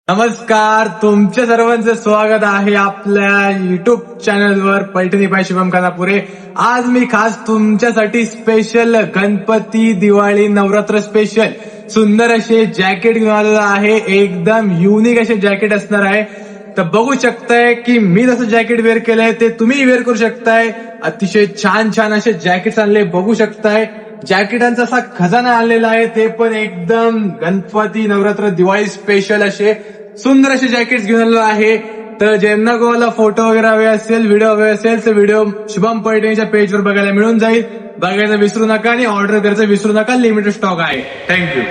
नमस्कार, तुमच्या सर्वांचं स्वागत आहे आपल्या युट्यूब चॅनलवर पैठणी बाय शुभम खानापुरे. आज मी खास तुमच्यासाठी स्पेशल गणपती, दिवाळी, नवरात्र स्पेशल सुंदर असे जॅकेट घेऊन आलेलो आहे. एकदम युनिक असे जॅकेट असणार आहे. तर बघू शकताय की मी जसं जॅकेट वेअर केलंय ते तुम्ही वेअर करू शकताय. अतिशय छान छान असे जॅकेट्स आणले बघू शकताय. जॅकेटांचा असा खजाना आणलेला आहे, ते पण एकदम गणपती, नवरात्र, दिवाळी स्पेशल असे सुंदर असे जॅकेट्स घेऊन आलेलो आहे. तर ज्यांना कोणाला फोटो वगैरे हवे असेल, व्हिडिओ हवे असेल तर व्हिडिओ शुभम पैठणीच्या पेजवर बघायला मिळून जाईल. बघायचं विसरू नका आणि ऑर्डर करायचं विसरू नका. लिमिटेड स्टॉक आहे. थँक्यू.